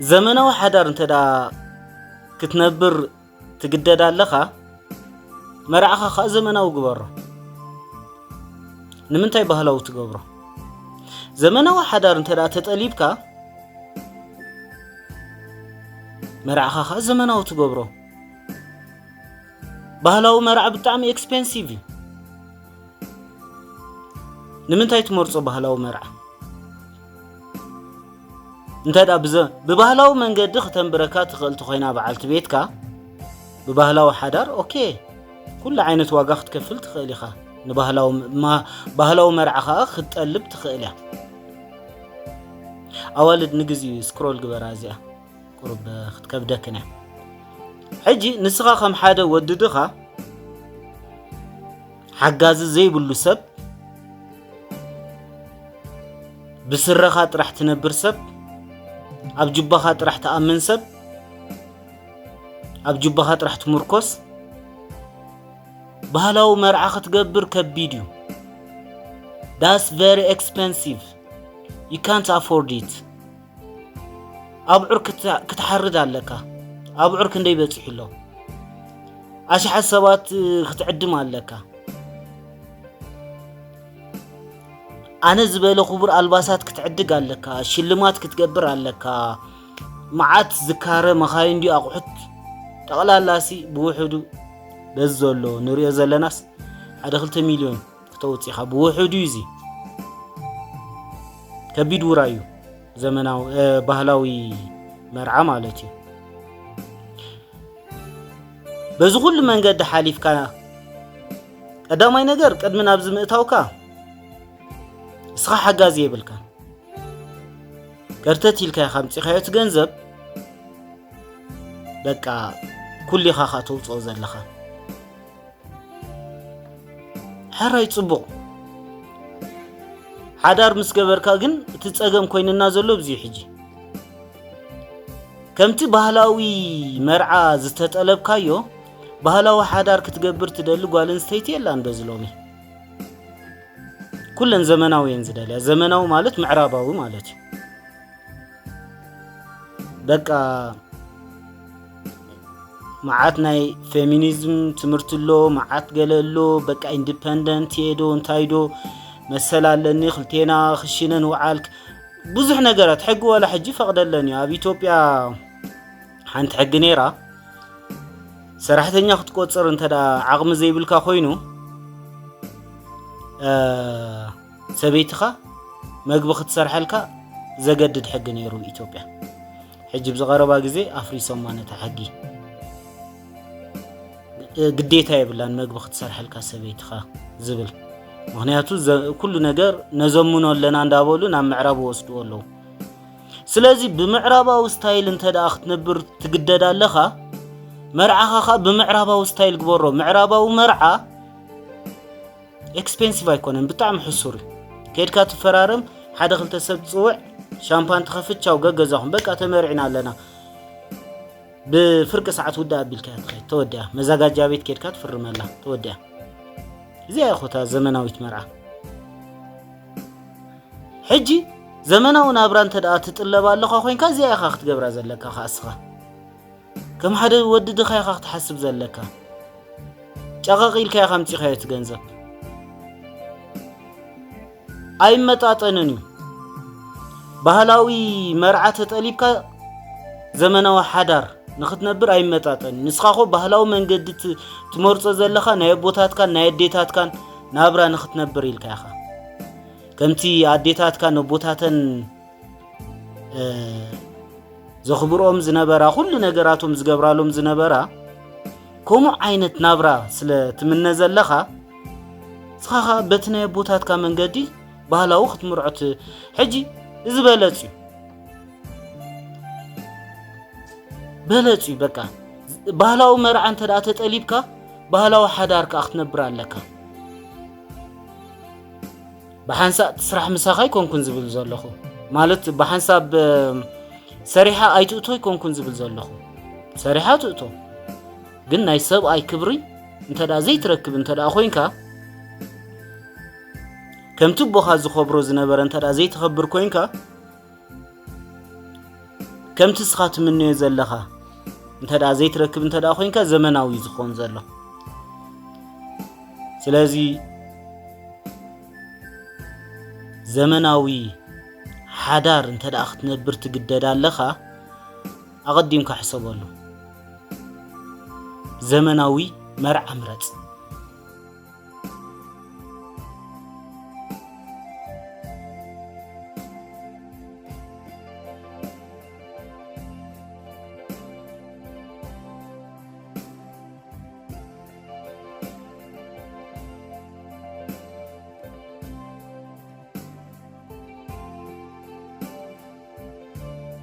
ዘመናዊ ሓዳር እንተዳ ክትነብር ትግደድ ኣለኻ መርዓኻ ኸ ዘመናዊ ግበሮ ንምንታይ ባህላዊ ትገብሮ ዘመናዊ ሓዳር እንተዳ ተጠሊብካ መርዓኻ ኸ ዘመናዊ ትገብሮ ባህላዊ መርዓ ብጣዕሚ ኤክስፔንሲቭ ንምንታይ ትመርጾ ባህላዊ መርዓ እንተዳ በባህላዊ መንገዲ ከተንብረካ ትኽእልቲ ኮይና በዓልቲ ቤትካ በባህላዊ ሓዳር ኦኬ ኩሉ ዓይነት ዋጋ ክትከፍል ትኽእል ኢኻ ንባህላዊ መርዓኻ ክትጠልብ ትኽእል ኢኻ ኣዋልድ ንግዚ ስክሮል ግበራ እዚኣ ቁርብ ክትከብደክና ሕጂ ንስኻ ከም ሓደ ወድድኻ ሓጋዚ ዘይብሉ ሰብ ብስረኻ ጥራሕ ትነብር ሰብ ኣብ ጅባኻ ጥራሕ ተኣምን ሰብ ኣብ ጅባኻ ጥራሕ ትምርኮስ ባህላዊ መርዓ ክትገብር ከቢድ እዩ that's very expensive you can't afford it ኣብዑር ክትሓርድ ኣለካ ኣብዑር ክንደይ በጽሕ ኢሎ ኣሽሓት ሰባት ክትዕድም ኣለካ ኣነ ዝበለ ክቡር ኣልባሳት ክትዕድግ ኣለካ ሽልማት ክትገብር ኣለካ መዓት ዝካረ መኻይን ዲ ኣቑሑት ጠቕላላሲ ብውሕዱ በዘሎ ንሪኦ ዘለናስ 1-2 ሚልዮን ክተውፅኢኻ ብውሕዱ እዚ ከቢድ ውራ እዩ ዘመናዊ ባህላዊ መርዓ ማለት እዩ በዚ ኩሉ መንገዲ ሓሊፍካ ቀዳማይ ነገር ቅድሚ ናብ ዝምእታውካ እስኻ ሓጋዝ የብልካ ከርተት ኢልካ ከምፂኻዮ ገንዘብ በቃ ኩሊኻ ተውፅኦ ዘለኻ ሓራይ ጽቡቕ ሓዳር ምስ ገበርካ ግን እቲ ፀገም ኮይንና ዘሎ ብዚ ሕጂ ከምቲ ባህላዊ መርዓ ዝተጠለብካዮ ባህላዊ ሓዳር ክትገብር ትደሊ ጓል ኣንስተይቲ የላን በዝሎሚ ኩለን ዘመናዊን ዝደልያ ዘመናዊ ማለት ምዕራባዊ ማለት እዩ በቃ ማዓት ናይ ፌሚኒዝም ትምርትሎ ማዓት ገለሎ በቃ ኢንዲፔንደንት የዶ እንታይዶ መሰላለኒ ክልቴና ክሽነን ወዓልክ ብዙሕ ነገራት ሕጊ ወላ ሕጂ ፈቅደለኒ ኣብ ኢትዮጵያ ሓንቲ ሕጊ ነይራ ሰራሕተኛ ክትቆጽር እንተዳ ዓቅሚ ዘይብልካ ኮይኑ ሰበይትኻ መግቢ ክትሰርሐልካ ዘገድድ ሕጊ ነይሩ ኢትዮጵያ ሕጂ ብዝቀረባ ግዜ ኣፍሪሶም ማነታ ሕጊ ግዴታ ይብላን መግቢ ክትሰርሐልካ ሰበይትኻ ዝብል ምክንያቱ ኩሉ ነገር ነዘምኖ ለና እንዳበሉ ናብ ምዕራብ ወስድዎ ኣለው ስለዚ ብምዕራባዊ ስታይል እንተዳ ክትነብር ትግደድ ኣለኻ መርዓኻ ብምዕራባዊ ስታይል ግበሮ ምዕራባዊ መርዓ ኤክስፔንሲቭ ኣይኮነን ብጣዕሚ ሕሱር ከድካ ትፈራረም 1-2 ሰብ ጽውዕ ሻምፓን ተኸፍቻው ገገዛኹም በቃ ተመርዒና ኣለና بفرق ساعات ودا بالكات خي تودع مزاجات جابيت كيت كات فرم الله تودع زي أخوتها زمناوي تمرعة حجي زمناو نابران تدأ تطلب الله خوين كازي أخاخ تقبر زلك أخا أسخا كم حدا ودد خي أخاخ تحسب زلك شغاقيل كي أخامتي خي تجنزب أي متعطنني بهلاوي مرعة تطلبك زمناو حدار نختنبر أي متعطن نسخاخو بهلاو منجد تمرص زلخا نايبوتات كان نايديتات كان نابرا نختنبر إلكاخا كمتي عديتات كان نبوتاتن زخبروم زنبرا كل نجاراتهم زجبرالهم زنبرا كومو عينت نابرا سلا تمنى زلخا سخاخا بتنا يبوتات كان منجدي بهلاو ختمرعت حجي زبالتي بلاتي بكا بهلاو مرع انت دا تطليبكا بهلاو حدارك اختنبر لك بحنسا تسرح مساخاي كونكون زبل زلخو مالت بحنساب سريحه ايتوتو كونكون زبل زلخو سريحه توتو ግን ናይ ሰብ ኣይ ክብሪ እንተዳ ዘይትረክብ እንተዳ ኮይንካ ከምቲ ቦኻ ዝኸብሮ ዝነበረ እንተዳ ዘይትኸብር ኮይንካ كم تسخات منه يزلخا انت دا زيت ركب انت دا خوينكا زمناوي زخون زلو سلازي زمناوي حدار انت دا اختنبر تقدد اللخا أقدمك حسب له زمناوي مرع مرت